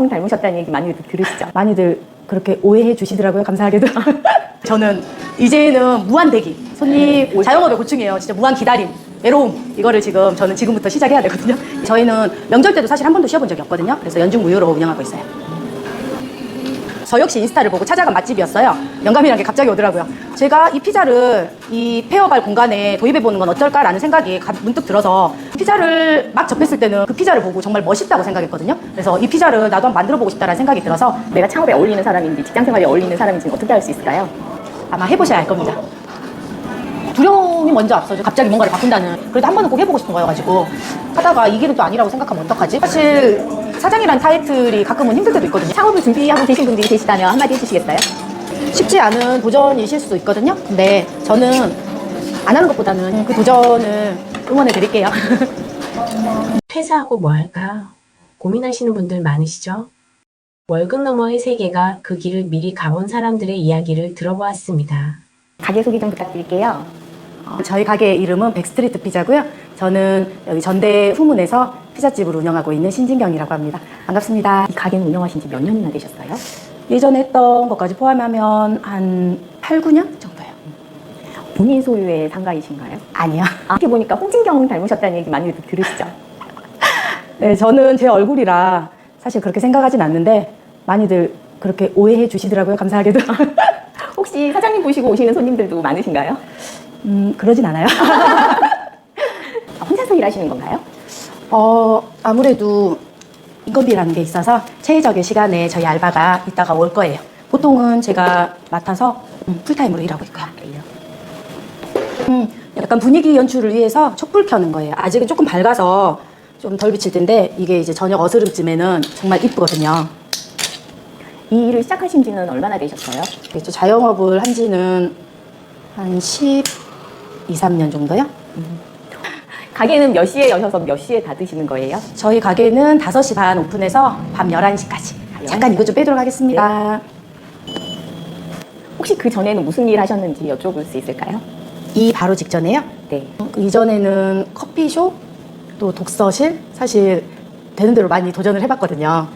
홍진경 닮으셨다는 얘기 많이 들으시죠? 많이들 그렇게 오해해 주시더라고요. 감사하게도. 저는 이제는 무한 대기. 손님 자영업의 고충이에요. 진짜 무한 기다림, 외로움. 이거를 저는 지금부터 시작해야 되거든요. 저희는 명절 때도 사실 한 번도 쉬어본 적이 없거든요. 그래서 연중 무휴로 운영하고 있어요. 저 역시 인스타를 보고 찾아간 맛집이었어요. 영감이란 게 갑자기 오더라고요. 제가 이 피자를 이 페어발 공간에 도입해보는 건 어떨까라는 생각이 문득 들어서 피자를 막 접했을 때는 그 피자를 보고 정말 멋있다고 생각했거든요. 그래서 이 피자를 나도 한번 만들어보고 싶다라는 생각이 들어서 내가 창업에 어울리는 사람인지 직장생활에 어울리는 사람인지는 어떻게 알 수 있을까요? 아마 해보셔야 알 겁니다. 두려움이 먼저 앞서죠. 갑자기 뭔가를 바꾼다는. 그래도 한 번은 꼭 해보고 싶은 거여가지고 하다가 이 길은 또 아니라고 생각하면 어떡하지? 사실 사장이란 타이틀이 가끔은 힘들 때도 있거든요. 창업을 준비하고 계신 분들이 계시다면 한마디 해주시겠어요? 쉽지 않은 도전이실 수도 있거든요. 근데 저는 안 하는 것보다는 그 도전을 응원해 드릴게요. 퇴사하고 뭐 할까 고민하시는 분들 많으시죠? 월급 너머의 세계가 그 길을 미리 가본 사람들의 이야기를 들어보았습니다. 가게 소개 좀 부탁드릴게요. 저희 가게 이름은 백스트리트 피자고요. 저는 여기 전대 후문에서 피자집을 운영하고 있는 신진경이라고 합니다. 반갑습니다. 이 가게는 운영하신 지 몇 년이나 되셨어요? 예전에 했던 것까지 포함하면 한 8, 9년 정도요. 본인 소유의 상가이신가요? 아니요. 이렇게 보니까 홍진경 닮으셨다는 얘기 많이 들으시죠? 네, 저는 제 얼굴이라 사실 그렇게 생각하진 않는데 많이들 그렇게 오해해 주시더라고요. 감사하게도. 혹시 사장님 보시고 오시는 손님들도 많으신가요? 그러진 않아요. 혼자서 일하시는 건가요? 아무래도 인건비라는 게 있어서 최적의 시간에 저희 알바가 이따가 올 거예요. 보통은 제가 맡아서 풀타임으로 일하고 있고요. 약간 분위기 연출을 위해서 촛불 켜는 거예요. 아직은 조금 밝아서 좀 덜 비칠 텐데 이게 이제 저녁 어스름쯤에는 정말 이쁘거든요. 이 일을 시작하신 지는 얼마나 되셨어요? 자영업을 한 지는 한 12, 13년 정도요? 가게는 몇 시에 여셔서 몇 시에 닫으시는 거예요? 저희 가게는 5시 반 오픈해서 밤 11시까지. 잠깐 이거 좀 빼도록 하겠습니다. 네. 혹시 그 전에는 무슨 일 하셨는지 여쭤볼 수 있을까요? 이 바로 직전에요? 네. 이전에는 커피숍, 또 독서실, 사실 되는 대로 많이 도전을 해봤거든요.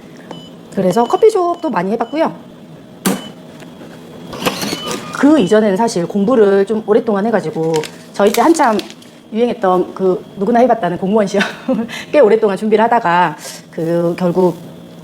그래서 커피숍도 많이 해봤고요. 그 이전에는 사실 공부를 좀 오랫동안 해가지고 저희 때 한참 유행했던 그 누구나 해봤다는 공무원 시험 꽤 오랫동안 준비를 하다가 결국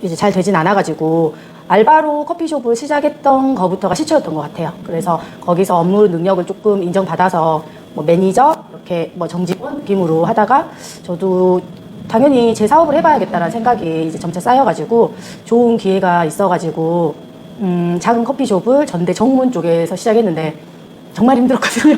이제 잘 되진 않아가지고 알바로 커피숍을 시작했던 거부터가 시초였던 것 같아요. 그래서 거기서 업무 능력을 조금 인정받아서 뭐 매니저 이렇게 뭐 정직원 느낌으로 하다가 저도 당연히 제 사업을 해봐야겠다는 생각이 이제 점차 쌓여가지고 좋은 기회가 있어가지고 작은 커피숍을 전대 정문 쪽에서 시작했는데 정말 힘들었거든요.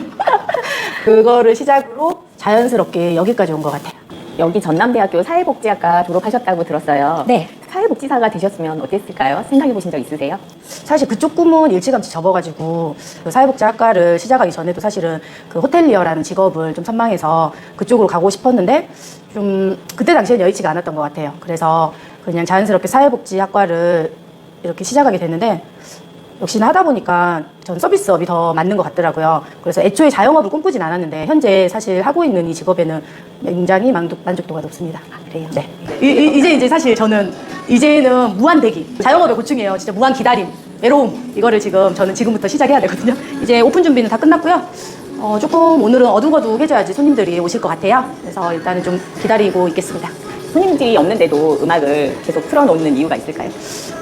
그거를 시작으로 자연스럽게 여기까지 온 것 같아요. 여기 전남대학교 사회복지학과 졸업하셨다고 들었어요. 네. 사회복지사가 되셨으면 어땠을까요? 생각해 보신 적 있으세요? 사실 그쪽 꿈은 일찌감치 접어가지고 그 사회복지학과를 시작하기 전에도 사실은 그 호텔리어라는 직업을 좀 선망해서 그쪽으로 가고 싶었는데 좀 그때 당시엔 여의치가 않았던 것 같아요. 그래서 그냥 자연스럽게 사회복지학과를 이렇게 시작하게 됐는데 역시나 하다 보니까 전 서비스업이 더 맞는 것 같더라고요. 그래서 애초에 자영업을 꿈꾸진 않았는데 현재 사실 하고 있는 이 직업에는 굉장히 만족도가 높습니다. 그래요? 네. 이제 사실 저는 이제는 무한 대기. 자영업의 고충이에요. 진짜 무한 기다림, 외로움. 이거를 저는 지금부터 시작해야 되거든요. 이제 오픈 준비는 다 끝났고요. 조금 오늘은 어둑어둑해져야지 손님들이 오실 것 같아요. 그래서 일단은 좀 기다리고 있겠습니다. 손님들이 없는데도 음악을 계속 틀어놓는 이유가 있을까요?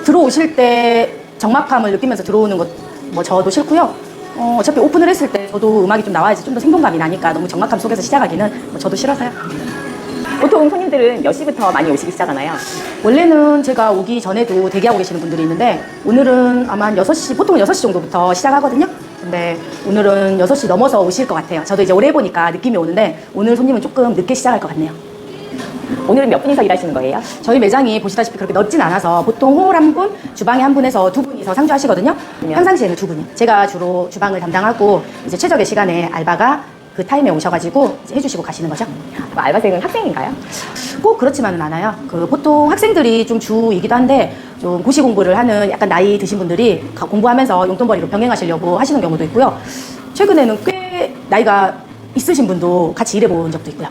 들어오실 때 적막함을 느끼면서 들어오는 것 뭐 저도 싫고요. 어차피 오픈을 했을 때 저도 음악이 좀 나와야지 좀 더 생동감이 나니까 너무 적막함 속에서 시작하기는 뭐 저도 싫어서요. 보통 손님들은 몇 시부터 많이 오시기 시작하나요? 원래는 제가 오기 전에도 대기하고 계시는 분들이 있는데 오늘은 아마 한 6시, 보통 6시 정도부터 시작하거든요. 근데 오늘은 6시 넘어서 오실 것 같아요. 저도 이제 오래 해보니까 느낌이 오는데 오늘 손님은 조금 늦게 시작할 것 같네요. 오늘은 몇 분이서 일하시는 거예요? 저희 매장이 보시다시피 그렇게 넓진 않아서 보통 홀 한 분, 주방에 한 분에서 2분이서 상주하시거든요. 평상시에는 2분이요. 제가 주로 주방을 담당하고 이제 최적의 시간에 알바가 그 타임에 오셔가지고 이제 해주시고 가시는 거죠. 알바생은 학생인가요? 꼭 그렇지만은 않아요. 보통 학생들이 좀 주이기도 한데 좀 고시 공부를 하는 약간 나이 드신 분들이 공부하면서 용돈벌이로 병행하시려고 하시는 경우도 있고요. 최근에는 꽤 나이가 있으신 분도 같이 일해본 적도 있고요.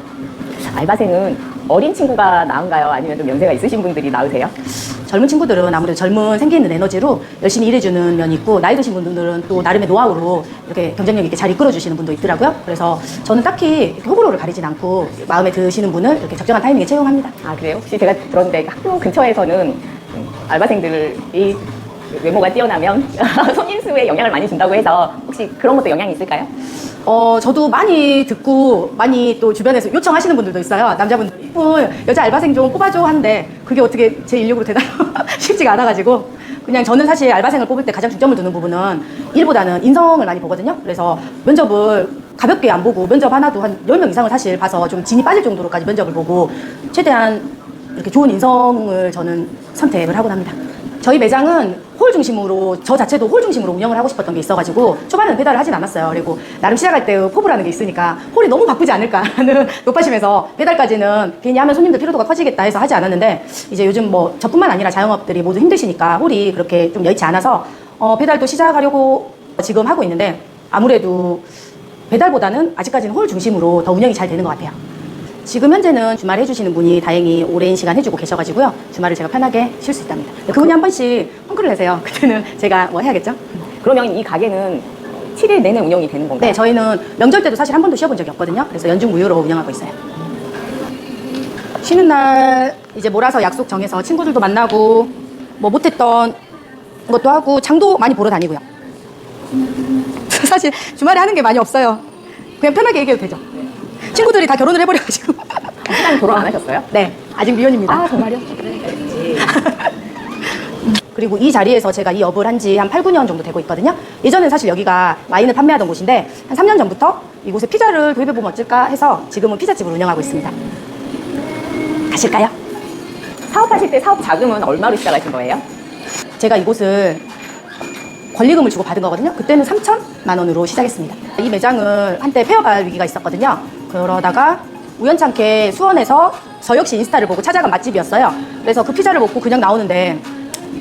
알바생은 어린 친구가 나은가요? 아니면 좀 연세가 있으신 분들이 나으세요? 젊은 친구들은 아무래도 젊은 생기 있는 에너지로 열심히 일해주는 면이 있고, 나이 드신 분들은 또 나름의 노하우로 이렇게 경쟁력 있게 잘 이끌어주시는 분도 있더라고요. 그래서 저는 딱히 이렇게 호불호를 가리진 않고 마음에 드시는 분을 이렇게 적정한 타이밍에 채용합니다. 아, 그래요? 혹시 제가 들었는데 학교 근처에서는 알바생들이 외모가 뛰어나면 손님 수에 영향을 많이 준다고 해서 혹시 그런 것도 영향이 있을까요? 저도 많이 듣고 많이 또 주변에서 요청하시는 분들도 있어요. 남자분들 이쁜 여자 알바생 좀 뽑아줘 하는데 그게 어떻게 제 인력으로 되나 쉽지가 않아가지고, 그냥 저는 사실 알바생을 뽑을 때 가장 중점을 두는 부분은 일보다는 인성을 많이 보거든요. 그래서 면접을 가볍게 안 보고 면접 하나도 한 10명 이상을 사실 봐서 좀 진이 빠질 정도로까지 면접을 보고 최대한 이렇게 좋은 인성을 저는 선택을 하곤 합니다. 저희 매장은 홀 중심으로, 저 자체도 홀 중심으로 운영을 하고 싶었던 게 있어가지고 초반에는 배달을 하진 않았어요. 그리고 나름 시작할 때 포부라는 게 있으니까 홀이 너무 바쁘지 않을까라는 높아심에서 배달까지는 괜히 하면 손님들 피로도가 커지겠다 해서 하지 않았는데, 이제 요즘 뭐 저뿐만 아니라 자영업들이 모두 힘드시니까 홀이 그렇게 좀 여의치 않아서 배달도 시작하려고 지금 하고 있는데, 아무래도 배달보다는 아직까지는 홀 중심으로 더 운영이 잘 되는 것 같아요. 지금 현재는 주말 해주시는 분이 다행히 오랜 시간 해주고 계셔가지고요. 주말을 제가 편하게 쉴 수 있답니다. 그분이 한 번씩 펑크를 내세요. 그때는 제가 뭐 해야겠죠? 그러면 이 가게는 7일 내내 운영이 되는 건가요? 네, 저희는 명절 때도 사실 한 번도 쉬어본 적이 없거든요. 그래서 연중 무휴로 운영하고 있어요. 쉬는 날 이제 몰아서 약속 정해서 친구들도 만나고 뭐 못했던 것도 하고 장도 많이 보러 다니고요. 사실 주말에 하는 게 많이 없어요. 그냥 편하게 얘기해도 되죠. 친구들이 다 결혼을 해버려가지고. 시간 결혼 안 하셨어요? 네, 아직 미혼입니다. 아, 정말요? 그리고 이 자리에서 제가 이 업을 한 지 한 8, 9년 정도 되고 있거든요. 예전엔 사실 여기가 와인을 판매하던 곳인데 한 3년 전부터 이곳에 피자를 도입해보면 어쩔까 해서 지금은 피자집을 운영하고 있습니다. 가실까요? 사업하실 때 사업 자금은 얼마로 시작하신 거예요? 제가 이곳을 권리금을 주고 받은 거거든요. 그때는 3천만 원으로 시작했습니다. 이 매장을 한때 폐업할 위기가 있었거든요. 그러다가 우연찮게 수원에서 저 역시 인스타를 보고 찾아간 맛집이었어요. 그래서 그 피자를 먹고 그냥 나오는데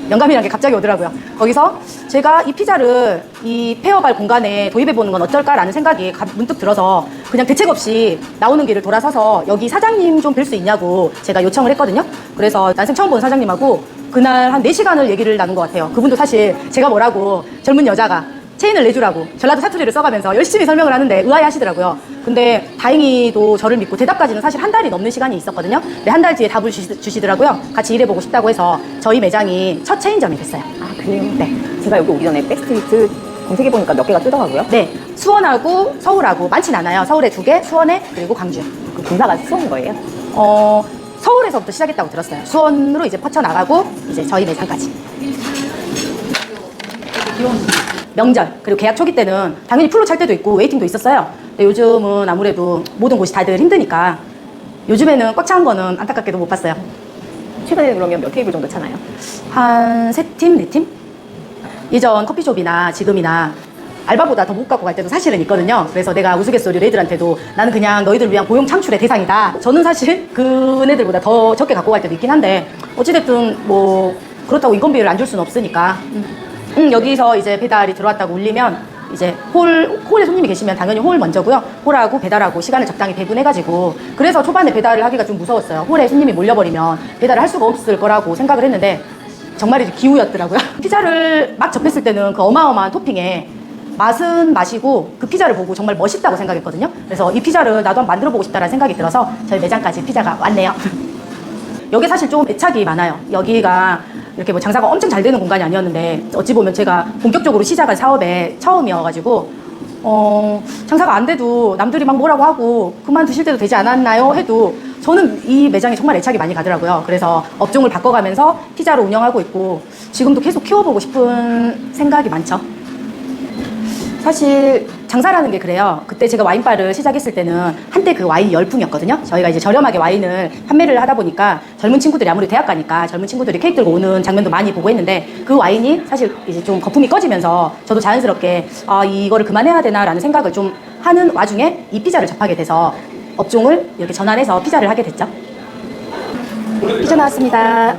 영감이라는 게 갑자기 오더라고요. 거기서 제가 이 피자를 이 폐업할 공간에 도입해보는 건 어떨까라는 생각이 문득 들어서 그냥 대책 없이 나오는 길을 돌아서서 여기 사장님 좀 뵐 수 있냐고 제가 요청을 했거든요. 그래서 난생 처음 본 사장님하고 그날 한 4시간을 얘기를 나눈 것 같아요. 그분도 사실 제가 뭐라고 젊은 여자가 체인을 내주라고 전라도 사투리를 써가면서 열심히 설명을 하는데 의아해 하시더라고요. 근데 다행히도 저를 믿고 대답까지는 사실 한 달이 넘는 시간이 있었거든요. 근데 한 달 뒤에 답을 주시더라고요. 같이 일해보고 싶다고 해서 저희 매장이 첫 체인점이 됐어요. 아, 그래요? 네. 제가 여기 오기 전에 백스트리트 검색해보니까 몇 개가 뜨더라고요. 네, 수원하고 서울하고 많진 않아요. 서울에 2개, 수원에 그리고 광주. 그 본사가 수원 거예요? 서울에서부터 시작했다고 들었어요. 수원으로 이제 퍼쳐나가고 이제 저희 매장까지. 명절 그리고 계약 초기 때는 당연히 풀로 찰 때도 있고 웨이팅도 있었어요. 근데 요즘은 아무래도 모든 곳이 다들 힘드니까 요즘에는 꽉 찬 거는 안타깝게도 못 봤어요. 최근에 그러면 몇 테이블 정도 차나요? 한 3팀, 4팀? 예전 커피숍이나 지금이나 알바보다 더 못 갖고 갈 때도 사실은 있거든요. 그래서 내가 우스갯소리로 애들한테도 나는 그냥 너희들 위한 고용 창출의 대상이다. 저는 사실 그 애들보다 더 적게 갖고 갈 때도 있긴 한데 어찌됐든 뭐 그렇다고 인건비를 안 줄 수는 없으니까 여기서 이제 배달이 들어왔다고 울리면 이제 홀에 손님이 계시면 당연히 홀 먼저고요. 홀하고 배달하고 시간을 적당히 배분해가지고 그래서 초반에 배달을 하기가 좀 무서웠어요. 홀에 손님이 몰려버리면 배달을 할 수가 없을 거라고 생각을 했는데 정말 이제 기우였더라고요. 피자를 막 접했을 때는 그 어마어마한 토핑에 맛은 맛이고 그 피자를 보고 정말 멋있다고 생각했거든요. 그래서 이 피자를 나도 한번 만들어보고 싶다는 생각이 들어서 저희 매장까지 피자가 왔네요. 여기 사실 좀 애착이 많아요. 여기가 이렇게 뭐 장사가 엄청 잘 되는 공간이 아니었는데 어찌 보면 제가 본격적으로 시작한 사업의 처음이어가지고 장사가 안 돼도 남들이 막 뭐라고 하고 그만두실 때도 되지 않았나요? 해도 저는 이 매장에 정말 애착이 많이 가더라고요. 그래서 업종을 바꿔가면서 피자로 운영하고 있고 지금도 계속 키워보고 싶은 생각이 많죠. 사실 장사라는 게 그래요. 그때 제가 와인바를 시작했을 때는 한때 그 와인이 열풍이었거든요. 저희가 이제 저렴하게 와인을 판매를 하다 보니까 젊은 친구들이 아무리 대학 가니까 젊은 친구들이 케이크 들고 오는 장면도 많이 보고 했는데 그 와인이 사실 이제 좀 거품이 꺼지면서 저도 자연스럽게 이거를 그만해야 되나라는 생각을 좀 하는 와중에 이 피자를 접하게 돼서 업종을 이렇게 전환해서 피자를 하게 됐죠. 피자 나왔습니다.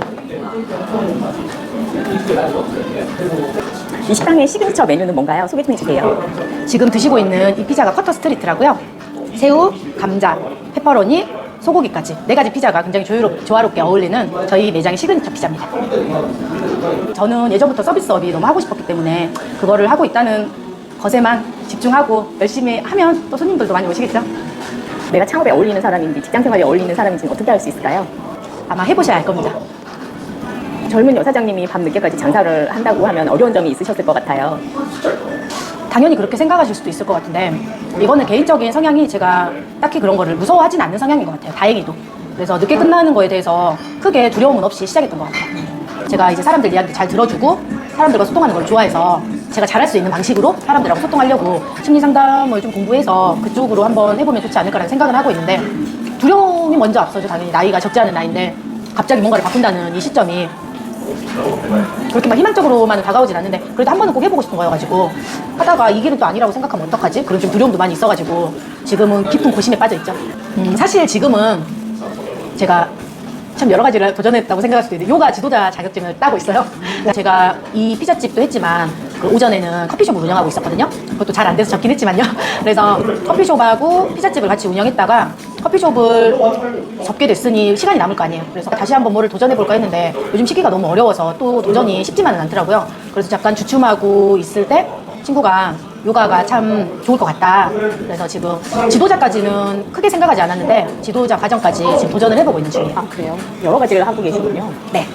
이 식당의 시그니처 메뉴는 뭔가요? 소개 좀 해주세요. 지금 드시고 있는 이 피자가 커터 스트리트라고요. 새우, 감자, 페퍼로니, 소고기까지 4가지 피자가 굉장히 조화롭게 어울리는 저희 매장의 시그니처 피자입니다. 저는 예전부터 서비스업이 너무 하고 싶었기 때문에 그거를 하고 있다는 것에만 집중하고 열심히 하면 또 손님들도 많이 오시겠죠? 내가 창업에 어울리는 사람인지 직장 생활에 어울리는 사람인지는 어떻게 알 수 있을까요? 아마 해보셔야 알 겁니다. 젊은 여사장님이 밤 늦게까지 장사를 한다고 하면 어려운 점이 있으셨을 것 같아요. 당연히 그렇게 생각하실 수도 있을 것 같은데 이거는 개인적인 성향이 제가 딱히 그런 거를 무서워하진 않는 성향인 것 같아요. 다행히도. 그래서 늦게 끝나는 거에 대해서 크게 두려움은 없이 시작했던 것 같아요. 제가 이제 사람들 이야기 잘 들어주고 사람들과 소통하는 걸 좋아해서 제가 잘할 수 있는 방식으로 사람들하고 소통하려고 심리상담을 좀 공부해서 그쪽으로 한번 해보면 좋지 않을까라는 생각을 하고 있는데 두려움이 먼저 앞서죠. 당연히 나이가 적지 않은 나이인데 갑자기 뭔가를 바꾼다는 이 시점이 그렇게 막 희망적으로만 다가오진 않는데 그래도 한 번은 꼭 해보고 싶은 거여가지고 하다가 이 길은 또 아니라고 생각하면 어떡하지? 그런 좀 두려움도 많이 있어가지고 지금은 깊은 고심에 빠져있죠. 사실 지금은 제가 참 여러 가지를 도전했다고 생각할 수도 있는데 요가 지도자 자격증을 따고 있어요. 제가 이 피자집도 했지만 그 오전에는 커피숍을 운영하고 있었거든요. 그것도 잘 안 돼서 접긴 했지만요. 그래서 커피숍하고 피자집을 같이 운영했다가 커피숍을 접게 됐으니 시간이 남을 거 아니에요. 그래서 다시 한번 뭐를 도전해볼까 했는데 요즘 시기가 너무 어려워서 또 도전이 쉽지만은 않더라고요. 그래서 잠깐 주춤하고 있을 때 친구가 요가가 참 좋을 것 같다. 그래서 지금 지도자까지는 크게 생각하지 않았는데 지도자 과정까지 지금 도전을 해보고 있는 중이에요. 아, 그래요? 여러 가지를 하고 계시군요. 네.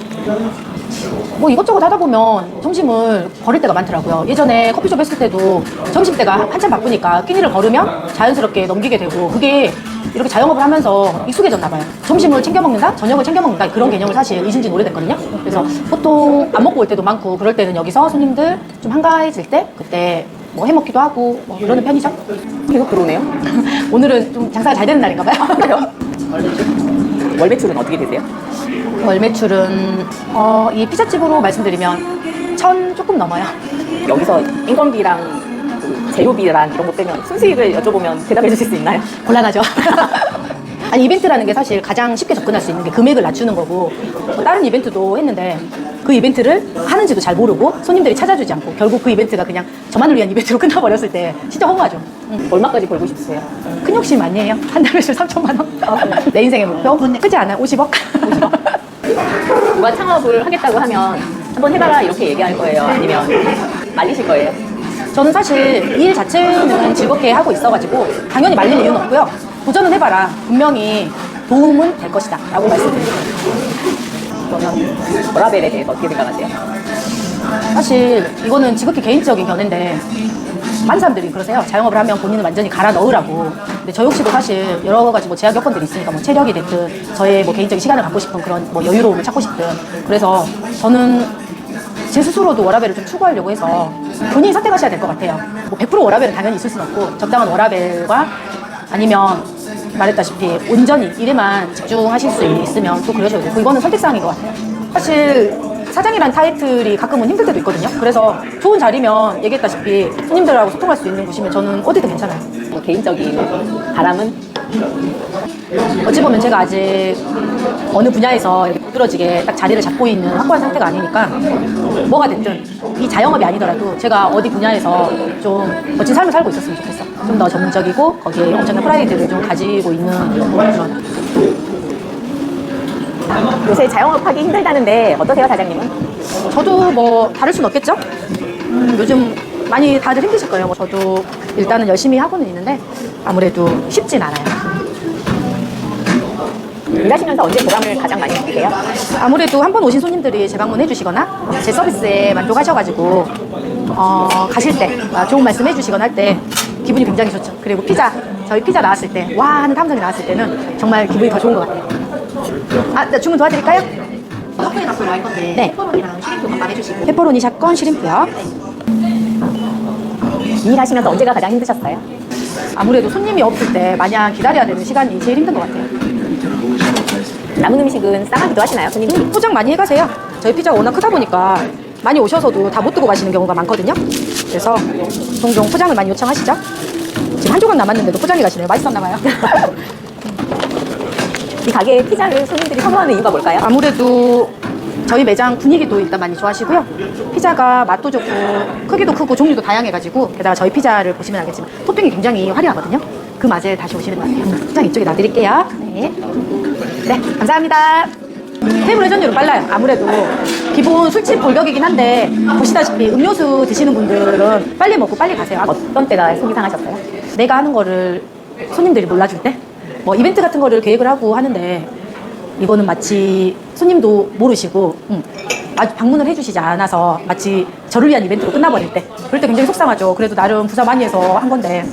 뭐 이것저것 하다 보면 점심을 거릴 때가 많더라고요. 예전에 커피숍 했을 때도 점심때가 한참 바쁘니까 끼니를 걸으면 자연스럽게 넘기게 되고 그게 이렇게 자영업을 하면서 익숙해졌나 봐요. 점심을 챙겨 먹는다? 저녁을 챙겨 먹는다? 그런 개념을 사실 잊은 지는 오래됐거든요. 그래서 보통 안 먹고 올 때도 많고 그럴 때는 여기서 손님들 좀 한가해질 때 그때 뭐 해먹기도 하고 뭐 이러는 편이죠. 계속 들어오네요. 오늘은 좀 장사가 잘 되는 날인가 봐요. 그래요? 월 매출은 어떻게 되세요? 월 매출은 이 피자집으로 말씀드리면 1,000 조금 넘어요. 여기서 인건비랑 그 재료비랑 이런 것 빼면 순수익을 여쭤보면 대답해 주실 수 있나요? 곤란하죠. 아니 이벤트라는 게 사실 가장 쉽게 접근할 수 있는 게 금액을 낮추는 거고 뭐 다른 이벤트도 했는데 그 이벤트를 하는지도 잘 모르고 손님들이 찾아주지 않고 결국 그 이벤트가 그냥 저만을 위한 이벤트로 끝나버렸을 때 진짜 허무하죠. 얼마까지 벌고 싶으세요? 큰 욕심 아니에요? 한 달 매출 3천만 원? 내 인생의 목표? 크지 않아요? 50억? 누가 창업을 하겠다고 하면 한번 해봐라 이렇게 얘기할 거예요? 아니면 말리실 거예요? 저는 사실 이 일 자체는 즐겁게 하고 있어가지고 당연히 말릴 이유는 없고요. 도전은 해봐라. 분명히 도움은 될 것이다 라고 말씀드립니다. 그러면 워라벨에 대해서 어떻게 생각하세요? 사실 이거는 지극히 개인적인 견해인데 많은 사람들이 그러세요. 자영업을 하면 본인을 완전히 갈아 넣으라고. 근데 저 역시도 사실 여러 가지 뭐 제약 여건들이 있으니까 뭐 체력이 됐든 저의 뭐 개인적인 시간을 갖고 싶은 그런 뭐 여유로움을 찾고 싶든 그래서 저는 제 스스로도 워라밸을 좀 추구하려고 해서 본인이 선택하셔야 될 것 같아요. 뭐 100% 워라밸은 당연히 있을 수는 없고 적당한 워라밸과 아니면 말했다시피 온전히 일에만 집중하실 수 있으면 또 그러셔도 되고 이거는 선택사항인 것 같아요. 사실 사장이란 타이틀이 가끔은 힘들 때도 있거든요. 그래서 좋은 자리면 얘기했다시피 손님들하고 소통할 수 있는 곳이면 저는 어디든 괜찮아요. 뭐 개인적인 바람은? 어찌 보면 제가 아직 어느 분야에서 이렇게 부드러지게 딱 자리를 잡고 있는 확고한 상태가 아니니까 뭐가 됐든 이 자영업이 아니더라도 제가 어디 분야에서 좀 멋진 삶을 살고 있었으면 좋겠어. 좀 더 전문적이고 거기에 엄청난 프라이드를 좀 가지고 있는 그런. 요새 자영업 하기 힘들다는데 어떠세요, 사장님은? 저도 뭐 다를 순 없겠죠? 요즘 많이 다들 힘드실 거예요. 뭐 저도 일단은 열심히 하고는 있는데 아무래도 쉽진 않아요. 일하시면서 언제 보람을 가장 많이 느끼세요? 아무래도 한 번 오신 손님들이 재방문해 주시거나 제 서비스에 만족하셔가지고 가실 때 좋은 말씀 해주시거나 할 때 기분이 굉장히 좋죠. 그리고 저희 피자 나왔을 때 와 하는 탐정이 나왔을 때는 정말 기분이 더 좋은 것 같아요. 네, 주문 도와드릴까요? 떡볶이 닭발 할 건데 네. 페퍼로니랑 슈림프 밥 해주시고 페퍼로니 샷건 슈림프요. 일하시면서 언제가 가장 힘드셨어요? 아무래도 손님이 없을 때 마냥 기다려야 되는 시간이 제일 힘든 것 같아요. 남은 음식은 싸가기도 하시나요, 손님들이? 포장 많이 해가세요. 저희 피자가 워낙 크다 보니까 많이 오셔서도 다 못 두고 가시는 경우가 많거든요. 그래서 종종 포장을 많이 요청하시죠. 지금 한 조각 남았는데도 포장해 가시네요. 맛있었나 봐요. 이 가게의 피자를 손님들이 선호하는 이유가 뭘까요? 아무래도 저희 매장 분위기도 일단 많이 좋아하시고요. 피자가 맛도 좋고 크기도 크고 종류도 다양해가지고 게다가 저희 피자를 보시면 알겠지만 토핑이 굉장히 화려하거든요. 그 맛에 다시 오시는 것 같아요. 포장 이쪽에 놔드릴게요. 네. 네, 감사합니다. 테이블 회전율은 빨라요. 아무래도 기본 술집 골격이긴 한데 보시다시피 음료수 드시는 분들은 빨리 먹고 빨리 가세요. 어떤 때가 속이 상하셨어요? 내가 하는 거를 손님들이 몰라줄 때? 뭐 이벤트 같은 거를 계획을 하고 하는데 이거는 마치 손님도 모르시고 아주 방문을 해주시지 않아서 마치 저를 위한 이벤트로 끝나버릴 때 그럴 때 굉장히 속상하죠. 그래도 나름 부사 많이 해서 한 건데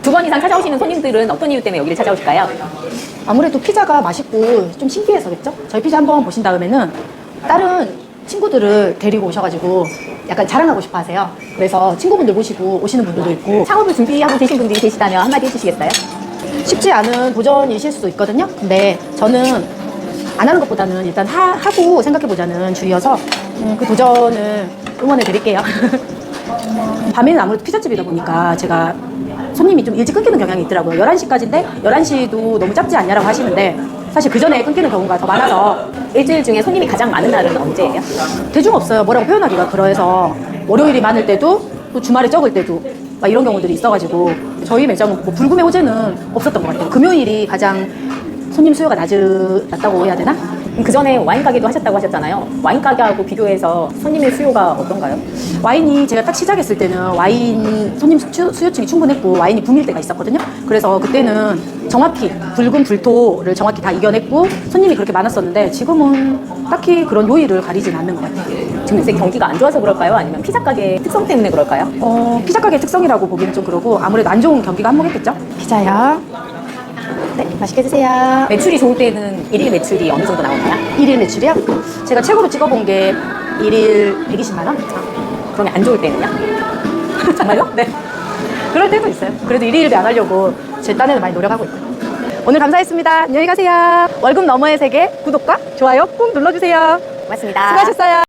2번 이상 찾아오시는 손님들은 어떤 이유 때문에 여기를 찾아오실까요? 아무래도 피자가 맛있고 좀 신기해서겠죠? 저희 피자 한번 보신 다음에는 다른 친구들을 데리고 오셔가지고 약간 자랑하고 싶어 하세요. 그래서 친구분들 모시고 오시는 분들도 있고 창업을 준비하고 계신 분들이 계시다면 한마디 해주시겠어요? 쉽지 않은 도전이실 수도 있거든요. 근데 저는 안 하는 것보다는 일단 하고 생각해보자는 주의여서 그 도전을 응원해 드릴게요. 밤에는 아무래도 피자집이다 보니까 제가 손님이 좀 일찍 끊기는 경향이 있더라고요. 11시까지인데 11시도 너무 짧지 않냐라고 하시는데 사실 그 전에 끊기는 경우가 더 많아서 일주일 중에 손님이 가장 많은 날은 언제예요? 대중 없어요. 뭐라고 표현하기가 그래서 월요일이 많을 때도 또 주말에 적을 때도 막 이런 경우들이 있어가지고 저희 매장은 뭐 불구매 호재는 없었던 것 같아요. 금요일이 가장 손님 수요가 낮다고 해야 되나? 그 전에 와인 가게도 하셨다고 하셨잖아요. 와인 가게하고 비교해서 손님의 수요가 어떤가요? 와인이 제가 딱 시작했을 때는 와인 손님 수요층이 충분했고 와인이 붐일 때가 있었거든요. 그래서 그때는 정확히 붉은 불토를 정확히 다 이겨냈고 손님이 그렇게 많았었는데 지금은 딱히 그런 요일을 가리진 않는 것 같아요. 지금 요새 경기가 안 좋아서 그럴까요? 아니면 피자 가게 특성 때문에 그럴까요? 피자 가게 특성이라고 보기는 좀 그러고 아무래도 안 좋은 경기가 한몫했겠죠. 피자요. 네, 맛있게 드세요. 매출이 좋을 때는 일일 매출이 어느 정도 나오나요? 일일 매출이요? 제가 최고로 찍어본 게 일일 120만 원? 그러면 안 좋을 때는요? 정말요? 네. 그럴 때도 있어요. 그래도 일일비 안 하려고 제 딴에는 많이 노력하고 있고요. 오늘 감사했습니다. 안녕히 가세요. 월급 너머의 세계 구독과 좋아요 꾹 눌러주세요. 고맙습니다. 수고하셨어요.